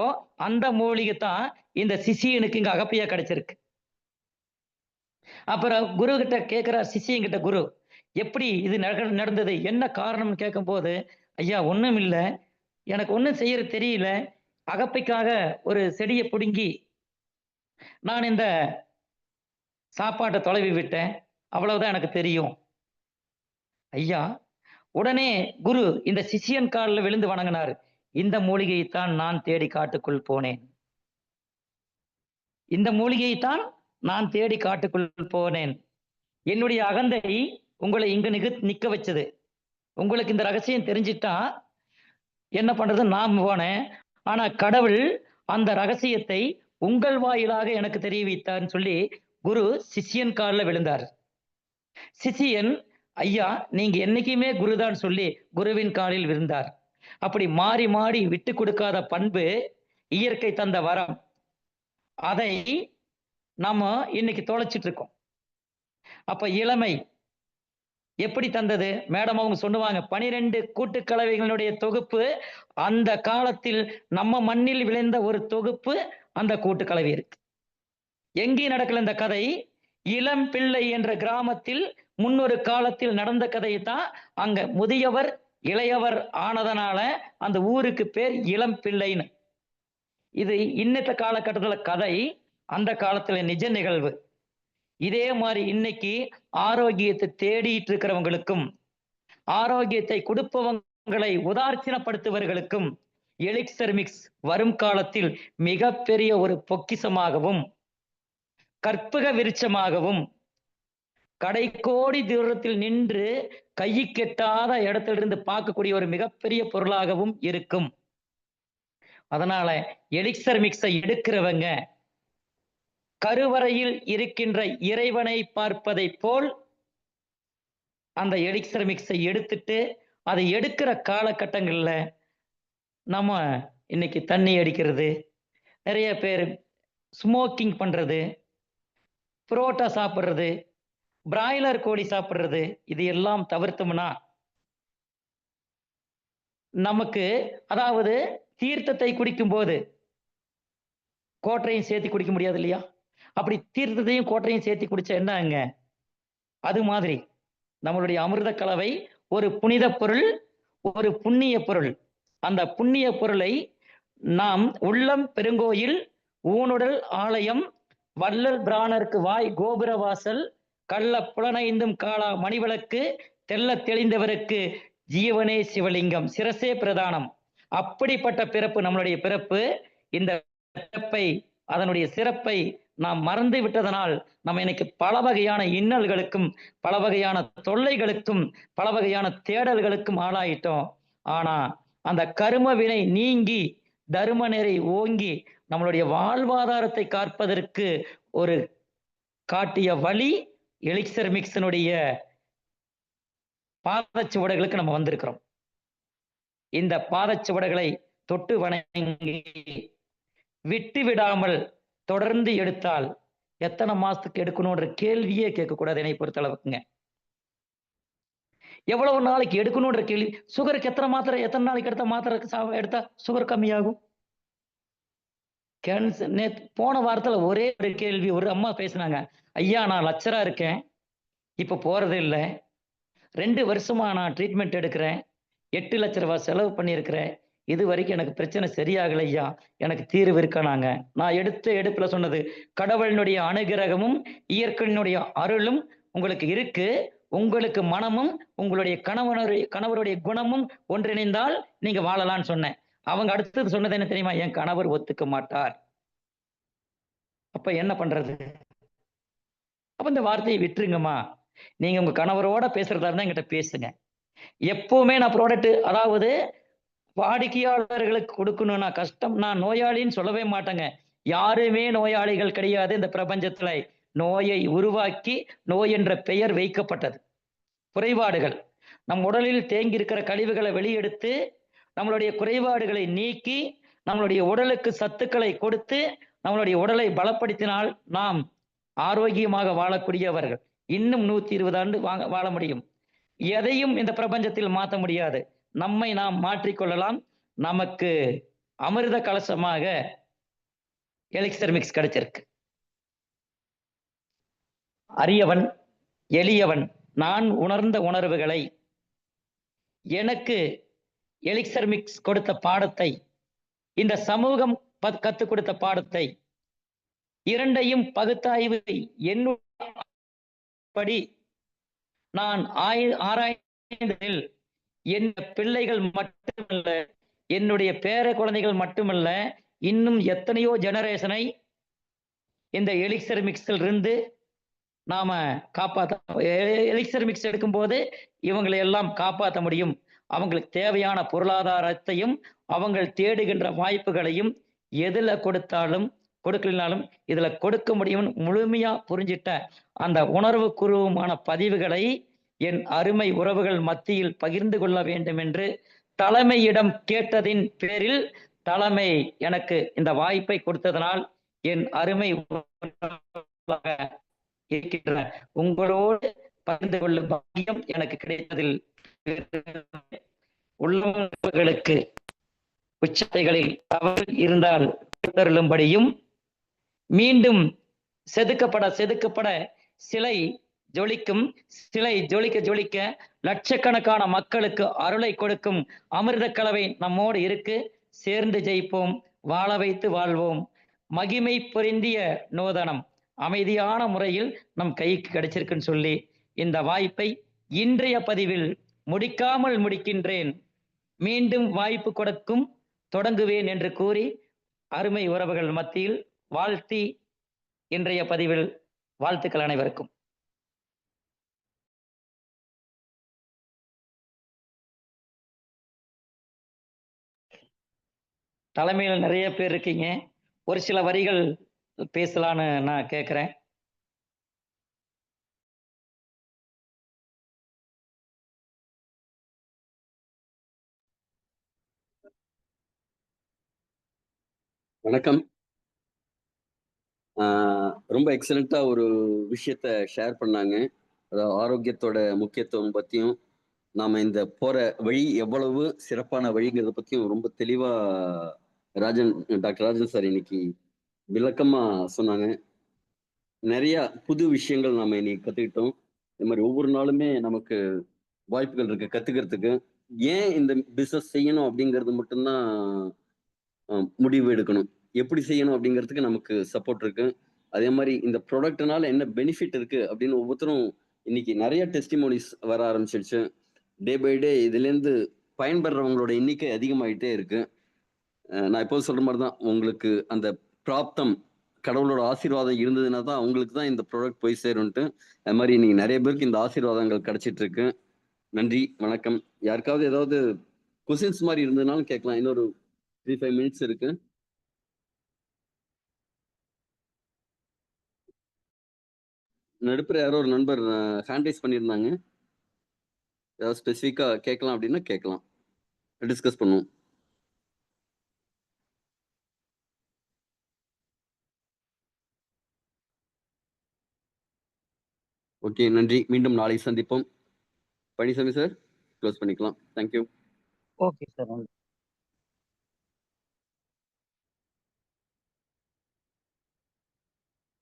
அந்த மூலிகை தான் இந்த சிஷியனுக்கு இங்க அகப்பியா கிடைச்சிருக்கு. அப்புறம் குரு கிட்ட கேட்கிறார், சிஷியன் கிட்ட குரு, எப்படி இது நடந்தது, என்ன காரணம் கேட்கும் போது, ஐயா ஒண்ணும் இல்ல, எனக்கு ஒண்ணும் செய்யறது தெரியல, அகப்பைக்காக ஒரு செடியை பிடுங்கி நான் இந்த சாப்பாட்டை தொலைவி விட்டேன், அவ்வளவுதான் எனக்கு தெரியும். ஐயா உடனே குரு இந்த சிஷியன் காலில் விழுந்து வணங்கினார். இந்த மூலிகையைத்தான் நான் தேடி காட்டுக்குள் போனேன், இந்த மூலிகையைத்தான் நான் தேடி காட்டுக்குள் போனேன். என்னுடைய அகந்தை உங்களை இங்க நிக்க வச்சது. உங்களுக்கு இந்த ரகசியம் தெரிஞ்சிட்டா என்ன பண்றது, நான் போனேன். ஆனா கடவுள் அந்த ரகசியத்தை உங்கள் வாயிலாக எனக்கு தெரிவித்தார்னு சொல்லி குரு சிஷியன் காலில் விழுந்தார். சிஷியன், ஐயா நீங்க என்னைக்குமே குருதான் சொல்லி குருவின் காலில் விழுந்தார். அப்படி மாறி மாறி விட்டு கொடுக்காத பண்பு இயற்கை தந்த வரம். அதை நாம இன்னைக்கு தொலைச்சிட்டு இருக்கோம். அப்ப இளமை எப்படி தந்தது? மேடம் அவங்க சொல்லுவாங்க, 12 கூட்டுக்கலவைகளுடைய தொகுப்பு, அந்த காலத்தில் நம்ம மண்ணில் விளைந்த ஒரு தொகுப்பு அந்த கூட்டுக்கலவை இருக்கு. எங்கேயும் நடக்கல இந்த கதை. இளம் பிள்ளை என்ற கிராமத்தில் முன்னொரு காலத்தில் நடந்த கதையை தான் அங்க முதியவர் இளையவர் ஆனதனால அந்த ஊருக்கு பேர் இளம் பிள்ளைன்னு. இது இன்னத்த காலகட்டத்துல கதை, அந்த காலத்துல நிஜ நிகழ்வு. இதே மாதிரி இன்னைக்கு ஆரோக்கியத்தை தேடிட்டு இருக்கிறவங்களுக்கும், ஆரோக்கியத்தை கொடுப்பவங்களை உதாசீனப்படுத்துவர்களுக்கும் எலிக்சர் மிக்ஸ் வரும் காலத்தில் மிகப்பெரிய ஒரு பொக்கிஷமாகவும் கற்பக விருட்சமாகவும் கடைக்கோடி தூரத்தில் நின்று கைக்கெட்டாத இடத்திலிருந்து பார்க்கக்கூடிய ஒரு மிகப்பெரிய பொருளாகவும் இருக்கும். அதனால எலிக்சர் மிக்ஸை எடுக்கிறவங்க கருவறையில் இருக்கின்ற இறைவனை பார்ப்பதை போல் அந்த எலிக்சர் மிக்ஸை எடுத்துட்டு, அதை எடுக்கிற காலகட்டங்கள்ல நம்ம இன்னைக்கு தண்ணி அடிக்கிறது, நிறைய பேர் ஸ்மோக்கிங் பண்றது, புரோட்டா சாப்பிடுறது, பிராய்லர் கோழி சாப்பிடுறது, இது எல்லாம் தவிர்த்தோம்னா நமக்கு, அதாவது தீர்த்தத்தை குடிக்கும் போது கோட்டையும் சேர்த்து குடிக்க முடியாது இல்லையா? அப்படி தீர்த்தத்தையும் கோட்டையும் சேர்த்து குடிச்சா என்னங்க? அது மாதிரி நம்மளுடைய அமிர்த கலவை ஒரு புனித பொருள், ஒரு புண்ணிய பொருள். அந்த புண்ணிய பொருளை நாம் உள்ளம் பெருங்கோயில், ஊனுடல் ஆலயம், வள்ளல் பிராணருக்கு வாய் கோபுர வாசல், கள்ள புலனைந்தும் காலா மணிவிளக்கு, தெல்ல தெளிந்தவருக்கு ஜீவனே சிவலிங்கம், சிரசே பிரதானம். அப்படிப்பட்ட பிறப்பு நம்மளுடைய பிறப்பு. இந்த பிறப்பை, அதனுடைய சிறப்பை நாம் மறந்து விட்டதனால் நம்ம இன்னைக்கு பல வகையான இன்னல்களுக்கும், பல வகையான தொல்லைகளுக்கும், பல வகையான தேடல்களுக்கும் ஆளாயிட்டோம். ஆனா அந்த கரும வினை நீங்கி தர்ம நெறி ஓங்கி நம்மளுடைய வாழ்வாதாரத்தை காப்பதற்கு ஒரு காட்டிய வழி எலிக்சர் மிக்ஸினுடைய பாதச்சுவடுகளுக்கு நம்ம வந்திருக்கிறோம். இந்த பாதச்சுவடுகளை தொட்டு வணங்கி விட்டு விடாமல் தொடர்ந்து எடுத்தால் எத்தனை மாசத்துக்கு எடுக்கணும்ன்ற கேள்வியே கேட்கக்கூடாது என்னை பொறுத்த அளவுக்குங்க. எவ்வளவு நாளைக்கு எடுக்கணும்ன்ற கேள்வி. சுகருக்கு எத்தனை மாத்திரை, எத்தனை நாளைக்கு எடுத்த மாத்திரை எடுத்தா சுகர் கம்மியாகும்? கேன்சர். போன வாரத்துல ஒரே ஒரு கேள்வி ஒரு அம்மா பேசினாங்க, ஐயா நான் லட்சரா இருக்கேன், இப்ப போறது இல்லை, 2 வருஷமா நான் ட்ரீட்மெண்ட் எடுக்கிறேன். 8 லட்ச ரூபாய் செலவு பண்ணியிருக்கிறேன். இதுவரைக்கும் எனக்கு பிரச்சனை சரியாகல ஐயா. எனக்கு தீர்வு இருக்கானாங்க. நான் எடுத்த எடுப்புல சொன்னது, கடவுளினுடைய அனுகிரகமும், இயற்கையினுடைய அருளும் உங்களுக்கு இருக்கு. உங்களுக்கு மனமும், உங்களுடைய கணவருடைய குணமும் ஒன்றிணைந்தால் நீங்க வாழலாம்ன்னு சொன்னேன். அவங்க அடுத்தது சொன்னது என்ன தெரியுமா? என் கணவர் ஒத்துக்க மாட்டார். அப்ப என்ன பண்றது? அப்ப இந்த வார்த்தையை விட்டுருங்கம்மா. நீங்க உங்க கணவரோட பேசுறதா இருந்தா என்கிட்ட பேசுங்க. எப்பவுமே நான் அதாவது வாடிக்கையாளர்களுக்கு கொடுக்கணும்னா கஷ்டம். நான் நோயாளின்னு சொல்லவே மாட்டேங்க. யாருமே நோயாளிகள் கிடையாது இந்த பிரபஞ்சத்துல. நோயை உருவாக்கி, நோய் என்ற பெயர் வைக்கப்பட்டது. குறைபாடுகள். நம் உடலில் தேங்கி இருக்கிற கழிவுகளை வெளியெடுத்து, நம்மளுடைய குறைபாடுகளை நீக்கி, நம்மளுடைய உடலுக்கு சத்துக்களை கொடுத்து, நம்மளுடைய உடலை பலப்படுத்தினால் நாம் ஆரோக்கியமாக வாழக்கூடியவர்கள். இன்னும் 120 ஆண்டு வாழ முடியும். எதையும் இந்த பிரபஞ்சத்தில் மாற்ற முடியாது. நம்மை நாம் மாற்றிக்கொள்ளலாம். நமக்கு அமிர்த கலசமாக எலிக்சர் மிக்ஸ் கிடைச்சிருக்கு. அரியவன், எளியவன், நான் உணர்ந்த உணர்வுகளை எனக்கு எலிக்சர் மிக்ஸ் கொடுத்த பாடத்தை, இந்த சமூகம் கத்துக் கொடுத்த பாடத்தை, இரண்டையும் பகுத்தாய்வு என்னும்படி நான் ஆராய்ந்ததில் என் பிள்ளைகள் மட்டுமல்ல, என்னுடைய பேர குழந்தைகள் மட்டுமல்ல, இன்னும் எத்தனையோ ஜெனரேஷனை இந்த எலிக்சர் மிக்ஸில் இருந்து நாம காப்பாற்ற எலிக்சர் மிக்ஸ் எடுக்கும்போது இவங்களை எல்லாம் காப்பாற்ற முடியும். அவங்களுக்கு தேவையான பொருளாதாரத்தையும் அவங்கள் தேடுகின்ற வாய்ப்புகளையும் எதுல கொடுத்தாலும் கொடுக்கலனாலும் இதுல கொடுக்க முடியும் முழுமையா புரிஞ்சிட்ட அந்த உணர்வு பூர்வமான பதிவுகளை என் அருமை உறவுகள் மத்தியில் பகிர்ந்து கொள்ள வேண்டும் என்று தலைமையிடம் கேட்டதின் பேரில் தலைமை எனக்கு இந்த வாய்ப்பை கொடுத்ததனால் என் அருமை இருக்கின்ற உங்களோடு பகிர்ந்து கொள்ளும் பாக்கியம் எனக்கு கிடைத்ததில் உள்ளவர்களுக்கு உச்சத்தைகளில் தவறு இருந்தால் தருளும்படியும் மீண்டும் செதுக்கப்பட சிலை ஜொலிக்கும், சிலை ஜொலிக்க லட்சக்கணக்கான மக்களுக்கு அருளை கொடுக்கும் அமிர்த கலவை நம்மோடு இருக்கு. சேர்ந்து ஜெயிப்போம், வாழ வைத்து வாழ்வோம். மகிமை பொருந்திய நூதனம் அமைதியான முறையில் நம் கைக்கு கிடைச்சிருக்குன்னு சொல்லி இந்த வாய்ப்பை இன்றைய பதிவில் முடிக்காமல் முடிக்கின்றேன். மீண்டும் வாய்ப்பு கொடுக்கும் தொடங்குவேன் என்று கூறி அருமை உறவுகள் மத்தியில் வாழ்த்தி இன்றைய பதிவில் வாழ்த்துக்கள் அனைவருக்கும். தலைமையில் நிறைய பேர் இருக்கீங்க. ஒரு சில வரிகள் பேசலான்னு நான் கேட்கிறேன். வணக்கம். ரொம்ப எக்ஸலண்டா ஒரு விஷயத்த ஷேர் பண்ணாங்க. அதாவது ஆரோக்கியத்தோட முக்கியத்துவம் பத்தியும், நாம இந்த போற வழி எவ்வளவு சிறப்பான வழிங்கிறத பத்தியும் ரொம்ப தெளிவா டாக்டர் ராஜன் சார் இன்னைக்கு விளக்கமா சொன்னாங்க. நிறைய புது விஷயங்கள் நாம இன்னைக்கு கத்துக்கிட்டோம். இந்த மாதிரி ஒவ்வொரு நாளுமே நமக்கு வாய்ப்புகள் இருக்கு கத்துக்கிறதுக்கு. ஏன் இந்த பிசினஸ் செய்யணும் அப்படிங்கிறது மட்டும்தான் முடிவு எடுக்கணும். எப்படி செய்யணும் அப்படிங்கிறதுக்கு நமக்கு சப்போர்ட் இருக்கு. அதே மாதிரி இந்த ப்ராடக்ட்னால என்ன பெனிஃபிட் இருக்கு அப்படின்னு ஒவ்வொருத்தரும் இன்னைக்கு நிறைய டெஸ்டிமோனிஸ் வர ஆரம்பிச்சிருச்சு. டே பை டே இதுல இருந்து பயன்பெறவங்களோட எண்ணிக்கை அதிகமாயிட்டே இருக்கு. நான் எப்போது சொல்ற மாதிரி தான், உங்களுக்கு அந்த பிராப்தம் கடவுளோட ஆசீர்வாதம் இருந்ததுன்னா தான் உங்களுக்கு தான் இந்த ப்ராடக்ட் போய் சேரும்ட்டு. அது மாதிரி இன்னைக்கு நிறைய பேருக்கு இந்த ஆசீர்வாதங்கள் கிடைச்சிட்டு இருக்கு. நன்றி, வணக்கம். யாருக்காவது ஏதாவது கொஸ்டின்ஸ் மாதிரி இருந்ததுனாலும் கேட்கலாம். இன்னொரு 3-5 மினிட்ஸ் இருக்கு. நடுப்புற யாரோ ஒரு நண்பர் ஹேண்ட் ரைஸ் பண்ணியிருந்தாங்க. ஏதாவது ஸ்பெசிஃபிக்கா கேட்கலாம் அப்படின்னா கேட்கலாம், டிஸ்கஸ் பண்ணுவோம். ஓகே, நன்றி. மீண்டும் நாளை சந்திப்போம். பழனிசாமி சார் க்ளோஸ் பண்ணிக்கலாம். தேங்க்யூ. Okay sir.